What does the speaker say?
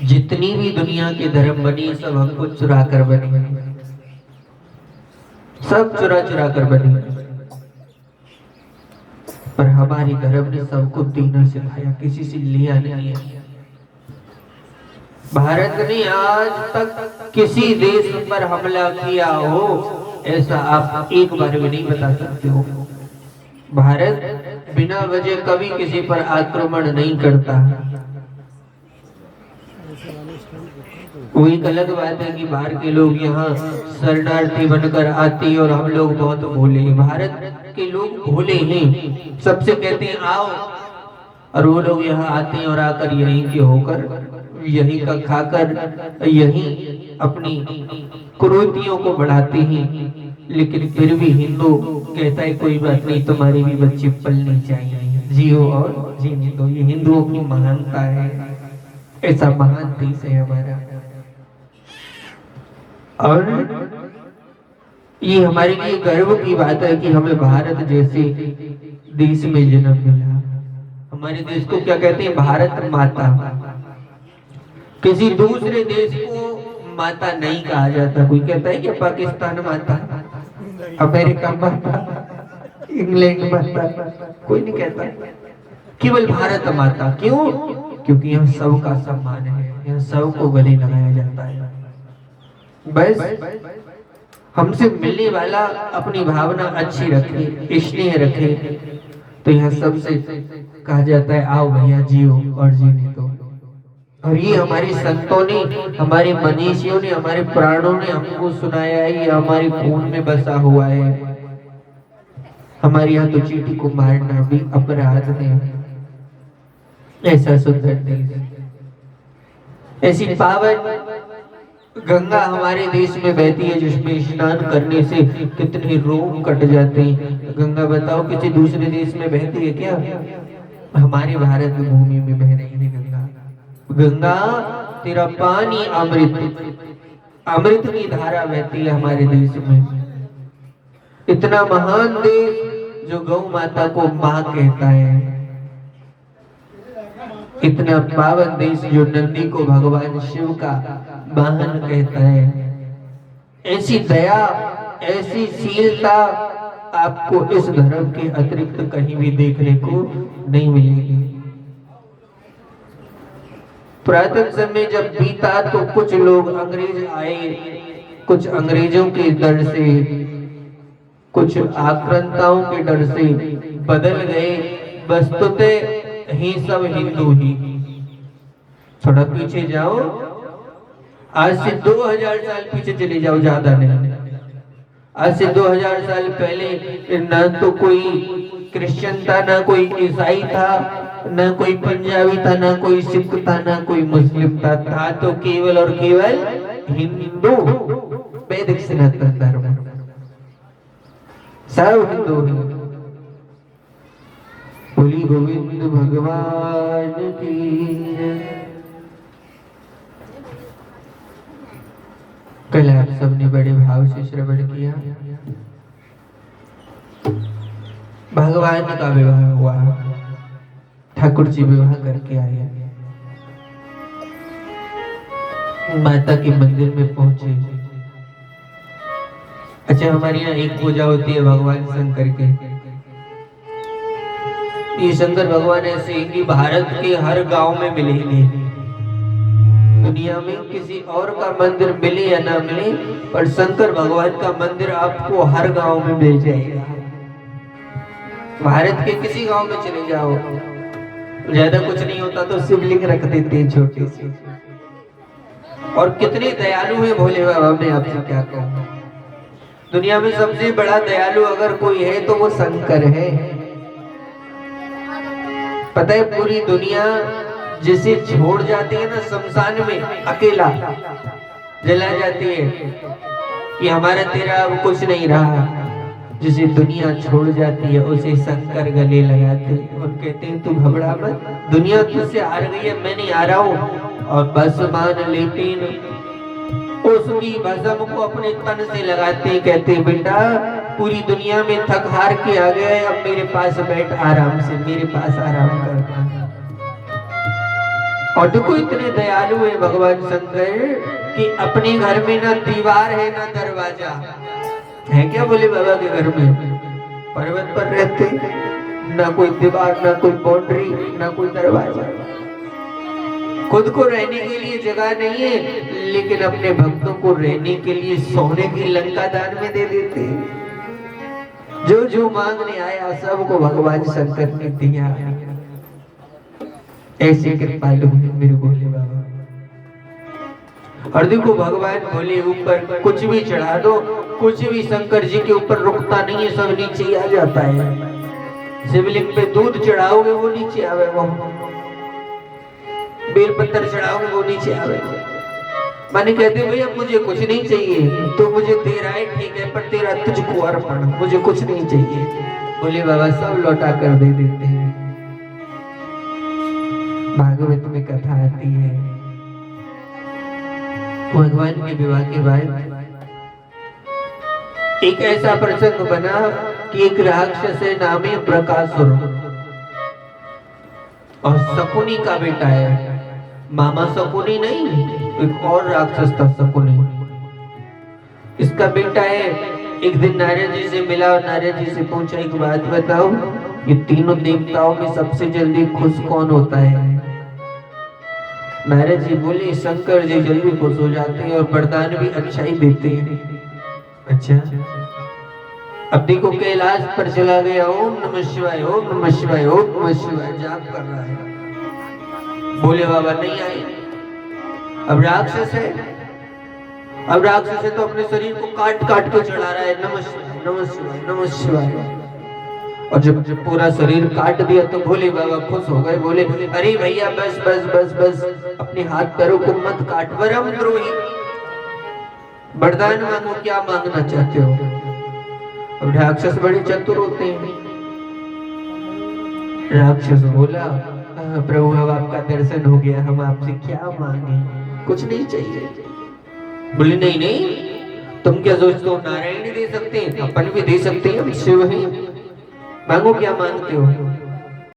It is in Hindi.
जितनी भी दुनिया के धर्म बनी सब हमको चुरा कर बनी, सब चुरा चुरा कर बनी, पर हमारी धर्म ने सबको देना सिखाया, किसी से लिया नहीं है। भारत ने आज तक किसी देश पर हमला किया हो ऐसा आप एक बार भी नहीं बता सकते हो। भारत बिना वजह कभी किसी पर आक्रमण नहीं करता। वही गलत बात है कि बाहर के लोग यहाँ शरणार्थी बनकर आते और हम लोग बहुत भोले। भारत के लोग भोले हैं, सबसे कहते हैं आओ, और वो लोग यहाँ आते हैं और आकर यहीं के होकर यहीं का खाकर यहीं अपनी कुरीतियों को बढ़ाते हैं। लेकिन फिर भी हिंदू कहता है कोई बात नहीं, तुम्हारी भी बच्ची पलनी चाहिए, जियो और जीने दो। ये हिंदुओं की महानता है, ऐसा महान देश है हमारा। और ये हमारे लिए गर्व की बात है कि हमें भारत जैसे देश में जन्म मिला। हमारे देश को क्या कहते हैं? भारत माता। किसी दूसरे देश को माता नहीं कहा जाता। कोई कहता है कि पाकिस्तान माता, अमेरिका माता, इंग्लैंड माता, कोई नहीं कहता। केवल भारत माता। क्यों? क्योंकि यहाँ सबका सम्मान है, यहाँ सबको गले लगाया जाता है। बस हमसे मिलने वाला अपनी भावना अच्छी रखे, स्नेह रखे, तो यहाँ सबसे कहा जाता है आओ भैया जियो और जीने दो। और ये हमारे संतों ने, हमारे मनीषियों ने, हमारे प्राणों ने हमको सुनाया है, ये हमारे खून में बसा हुआ है। हमारे यहाँ तो चींटी को मारना भी अपराध है। ऐसा सुंदर देश, ऐसी पावन गंगा हमारे देश में बहती है, जिसमें स्नान करने से कितने रोग कट जाते हैं। गंगा बताओ किसी दूसरे देश में बहती है क्या? हमारे भारत भूमि में बह रही है गंगा। गंगा तेरा पानी अमृत, अमृत की धारा बहती है हमारे देश में। इतना महान देश जो गौ माता को मां कहता है, इतना पावन देश जो नंदी को भगवान शिव का वाहन कहता है। ऐसी दया, ऐसी शीलता आपको इस धर्म के अतिरिक्त कहीं भी देखने को नहीं मिलेगी। पुरातन समय जब बीता तो कुछ लोग अंग्रेज आए, कुछ अंग्रेजों के डर से, कुछ आक्रांताओं के डर से बदल गए। वस्तुतः ही सब हिंदू ही। थोड़ा पीछे जाओ, आज से 2000 साल पीछे चले जाओ, ज्यादा नहीं। आज से 2000 साल पहले ना तो कोई क्रिश्चियन था, ना कोई ईसाई था, ना कोई पंजाबी था, ना कोई सिख था, ना कोई मुस्लिम था तो केवल और केवल हिंदू, वैदिक सनातन धर्म, सब हिंदू ही। बोली गोविंद भगवान की। कल आप सबने बड़े भाव से श्रवण किया, भगवान का विवाह हुआ, ठाकुर जी विवाह करके आए, माता के मंदिर में पहुंचे। अच्छा, हमारे यहाँ एक पूजा होती है भगवान शंकर के। ये शंकर भगवान ऐसे हैं कि भारत के हर गांव में मिलेंगे। दुनिया में किसी और का मंदिर मिले या ना मिले, पर शंकर भगवान का मंदिर आपको हर गांव में मिल जाएगा। भारत के किसी गांव में चले जाओ, ज्यादा कुछ नहीं होता तो शिवलिंग रख देते हैं छोटे से। और कितने दयालु है भोले बाबा, मैं आपसे क्या कहूँ। दुनिया में सबसे बड़ा दयालु अगर कोई है तो वो शंकर है। पता है, पूरी दुनिया जिसे छोड़ जाती है ना शमशान में, अकेला जला जाती है कि हमारा तेरा अब कुछ नहीं रहा। जिसे दुनिया छोड़ जाती है उसे शंकर गले लगाते और कहते हैं तू घबरा मत, दुनिया तुझसे हार गई है, मैं नहीं आ रहा हूँ। और बस मान लेते उसकी भस्म को अपने तन से लगाते, कहते बेटा पूरी दुनिया में थक हार के आ गया है, अब मेरे पास बैठ आराम से, मेरे पास आराम कर। और देखो इतने दयालु है भगवान शंकर कि अपने घर में ना दीवार है ना दरवाजा है। क्या बोले बाबा के घर में पर्वत पर रहते, ना कोई दीवार ना कोई बाउंड्री ना कोई दरवाजा, खुद को रहने के लिए जगह नहीं है, लेकिन अपने भक्तों को रहने के लिए सोने की लंका दान में दे देते। जो जो मांगने आया सबको भगवान शंकर ने दिया। ऐसी कृपालु मेरे भोले बाबा। और देखो भगवान भोले ऊपर कुछ भी चढ़ा दो, कुछ भी शंकर जी के ऊपर रुकता नहीं है, सब नीचे ही आ जाता है। शिवलिंग पे दूध चढ़ाओगे वो नीचे आवेगा, बेलपत्र चढ़ाओगे वो नीचे आवेगा। माने कहते भैया मुझे कुछ नहीं चाहिए, तो मुझे दे रहा है ठीक है, पर तेरा तुझको अर्पण, मुझे कुछ नहीं चाहिए। भोले बाबा सब लौटा कर दे देते हैं। भागवत में कथा आती है भगवान के विवाह के बाद एक ऐसा प्रसंग बना कि एक राक्षस है नाम है प्रकासुर, और शकुनी का बेटा है। मामा शकुनी नहीं, एक और राक्षस था शकुनी, इसका बेटा है। एक दिन नारद जी से मिला और नारद जी से पूछा एक बात बताओ, ये तीनों देवताओं में सबसे जल्दी खुश कौन होता है? नारद जी बोले शंकर जी जल्दी खुश हो जाते हैं और वरदान भी अच्छा ही देते हैं। अच्छा, अब देखो कैलाश पर चला गया, ओम नमः शिवाय ओम नमः शिवाय ओम नमः शिवाय जाप कर रहा है, भोले बाबा नहीं आए। अब राक्षस है, अब राक्षस है तो अपने शरीर को काट काट के चढ़ा रहा है, नमः शिवाय नमः शिवाय नमः शिवाय। और जब पूरा शरीर काट दिया तो भोले बाबा खुश हो गए, बोले अरे भैया बस बस बस बस, अपने हाथ पैरों को मत काट, परम द्रोही, वरदान मांगो, क्या मांगना चाहते हो? अब राक्षस बड़े चतुर होते हैं। राक्षस बोला प्रभु अब आपका दर्शन हो गया, हम आपसे क्या मांगे? कुछ नहीं चाहिए। बोले नहीं नहीं, तुम क्या सोचते हो नारायण ही दे सकते हैं, अपन भी दे सकते हैं, हम शिव हैं, मांगो क्या मांगते हो?